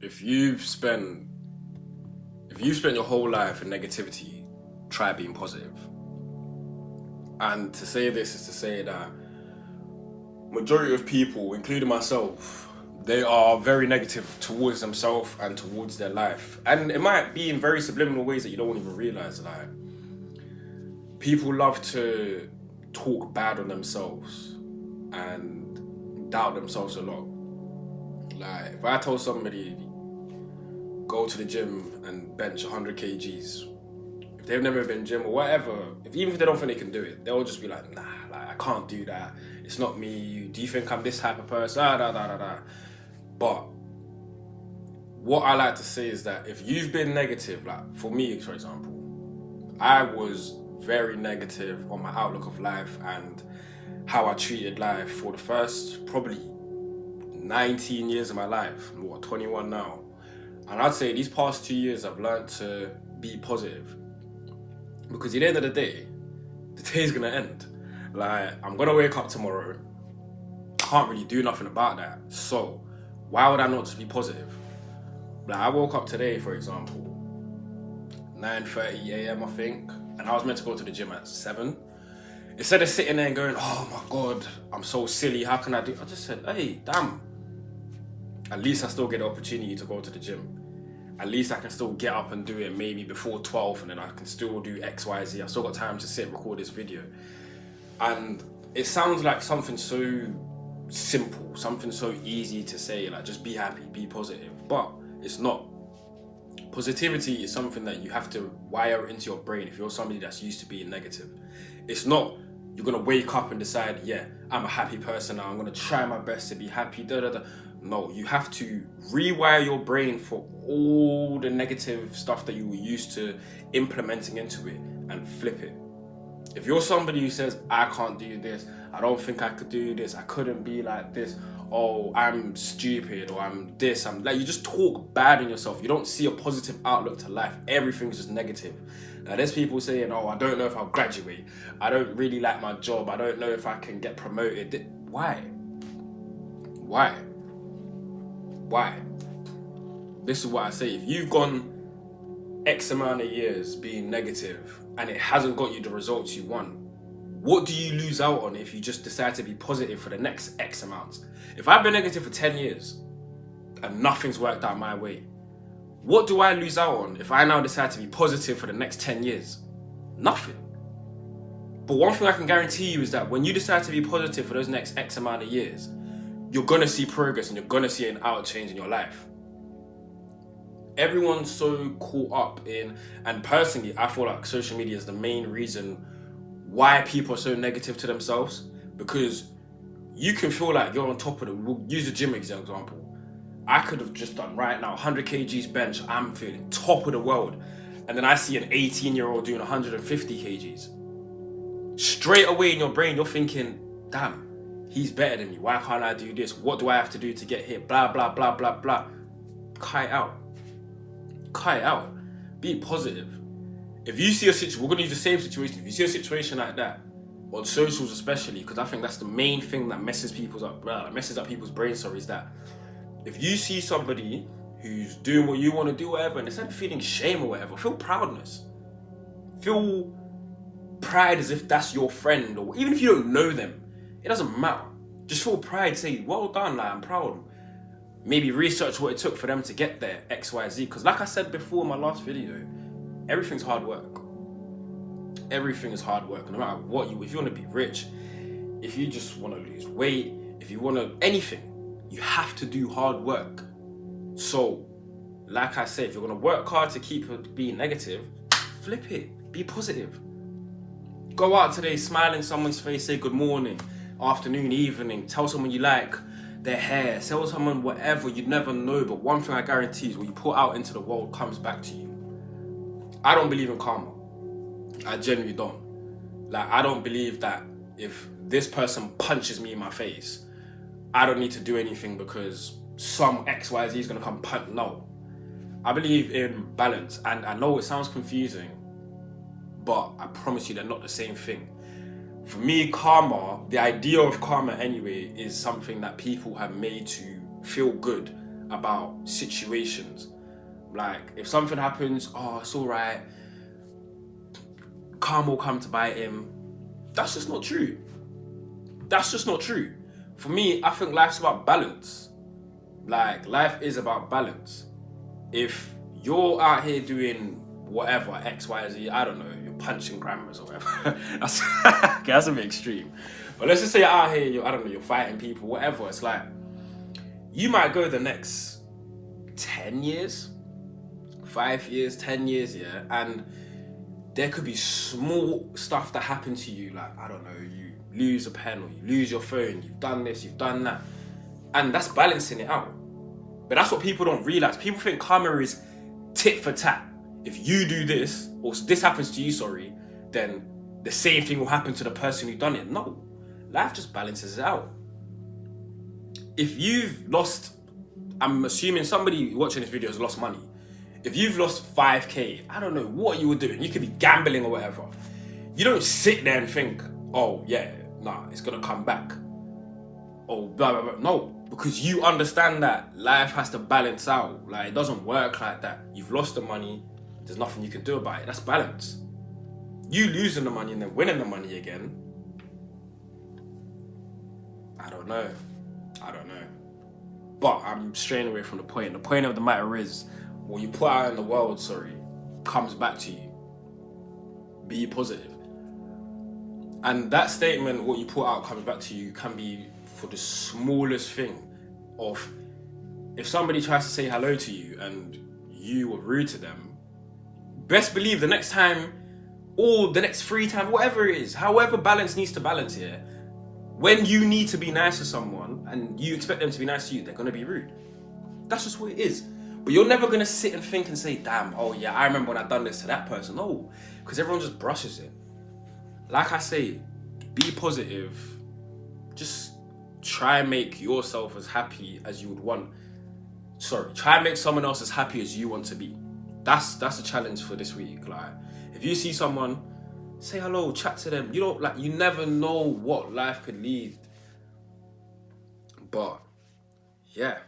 if you've spent your whole life in negativity, try being positive. And to say this is to say that majority of people, including myself, they are very negative towards themselves and towards their life. And it might be in very subliminal ways that you don't even realize. Like, people love to talk bad on themselves and doubt themselves a lot. Like, if I told somebody, go to the gym and bench 100 kgs, if they've never been gym or whatever, even if they don't think they can do it, they'll just be like, nah, like, I can't do that. It's not me. Do you think I'm this type of person? But what I like to say is that if you've been negative, like for me, for example, I was very negative on my outlook of life and how I treated life for the first probably 19 years of my life. I'm 21 now. And I'd say these past 2 years I've learned to be positive. Because at the end of the day is gonna end. Like, I'm gonna wake up tomorrow, can't really do nothing about that. So why would I not just be positive? Like, I woke up today, for example, 9:30 a.m. I think, and I was meant to go to the gym at 7. Instead of sitting there and going, oh my God, I'm so silly, how can I do? I just said, hey, damn. At least I still get the opportunity to go to the gym. At least I can still get up and do it maybe before 12, and then I can still do X, Y, Z. I've still got time to sit and record this video. And it sounds like something so simple, something so easy to say, like just be happy, be positive. But it's not. Positivity is something that you have to wire into your brain if you're somebody that's used to being negative. It's not you're gonna wake up and decide, yeah, I'm a happy person now, I'm gonna try my best to be happy, No, you have to rewire your brain for all the negative stuff that you were used to implementing into it and flip it. If you're somebody who says, I can't do this, I don't think I could do this, I couldn't be like this, oh, I'm stupid, or I'm this, I'm like, you just talk bad on yourself. You don't see a positive outlook to life. Everything's just negative. Now, there's people saying, oh, I don't know if I'll graduate. I don't really like my job. I don't know if I can get promoted. Why? This is what I say. If you've gone X amount of years being negative and it hasn't got you the results you want, what do you lose out on if you just decide to be positive for the next X amount? If I've been negative for 10 years and nothing's worked out my way, what do I lose out on if I now decide to be positive for the next 10 years? Nothing. But one thing I can guarantee you is that when you decide to be positive for those next X amount of years, you're going to see progress and you're going to see an out change in your life. Everyone's so caught up in, and personally, I feel like social media is the main reason why people are so negative to themselves, because you can feel like you're on top of it. We'll use the gym example. I could have just done right now 100 kgs bench. I'm feeling top of the world. And then I see an 18-year-old doing 150 kgs. Straight away in your brain, you're thinking, damn, he's better than me. Why can't I do this? What do I have to do to get here? Blah, blah, blah, blah, blah. Cut it out. Be positive. If you see a situation, we're going to use the same situation. If you see a situation like that, on socials especially, because I think that's the main thing that messes up people's brains, is that if you see somebody who's doing what you want to do, whatever, and instead of feeling shame or whatever, feel proudness. Feel pride as if that's your friend, or even if you don't know them, it doesn't matter. Just feel pride, say, well done, like, I'm proud. Maybe research what it took for them to get there, X, Y, Z. Because like I said before in my last video, everything's hard work. Everything is hard work. No matter what if you want to be rich, if you just want to lose weight, if you want to, anything, you have to do hard work. So, like I said, if you're going to work hard to keep being negative, flip it. Be positive. Go out today, smile in someone's face, say good morning, afternoon, evening, tell someone you like their hair, tell someone whatever, you'd never know. But one thing I guarantee is what you put out into the world comes back to you. I don't believe in karma. I genuinely don't. Like, I don't believe that if this person punches me in my face, I don't need to do anything because some XYZ is going to come punch. No. I believe in balance. And I know it sounds confusing, but I promise you they're not the same thing. For me, karma, the idea of karma anyway, is something that people have made to feel good about situations. Like, if something happens, oh, it's all right, karma will come to bite him. That's just not true. That's just not true. For me, I think life's about balance. Like, life is about balance. If you're out here doing whatever, X, Y, Z, I don't know, you're punching grandmas or whatever. that's, okay, that's a bit extreme. But let's just say you're out here, you're fighting people, whatever. It's like, you might go the next 10 years, 5 years, 10 years, yeah, and there could be small stuff that happen to you, like, I don't know, you lose a pen or you lose your phone, you've done this, you've done that, and that's balancing it out. But that's what people don't realize. People think karma is tit for tat. If you do this, or this happens to you, sorry, then the same thing will happen to the person who done it. No, life just balances it out. If you've lost, I'm assuming somebody watching this video has lost money. If you've lost 5k, I don't know what you were doing. You could be gambling or whatever. You don't sit there and think, oh yeah, nah, it's gonna come back. Oh, blah, blah, blah. No, because you understand that life has to balance out. Like, it doesn't work like that. You've lost the money, there's nothing you can do about it. That's balance. You losing the money and then winning the money again, I don't know. But I'm straying away from the point. The point of the matter is, what you put out in the world, comes back to you. Be positive. And that statement, what you put out comes back to you, can be for the smallest thing. Of, if somebody tries to say hello to you and you were rude to them, best believe the next time, or the next 3 times, whatever it is, however balance needs to balance here, when you need to be nice to someone and you expect them to be nice to you, they're going to be rude. That's just what it is. But you're never going to sit and think and say, damn, oh yeah, I remember when I done this to that person. No, because everyone just brushes it. Like I say, be positive. Just try and make yourself as happy as you would want. Try and make someone else as happy as you want to be. That's a challenge for this week. Like, if you see someone, say hello, chat to them. You never know what life could lead. But yeah.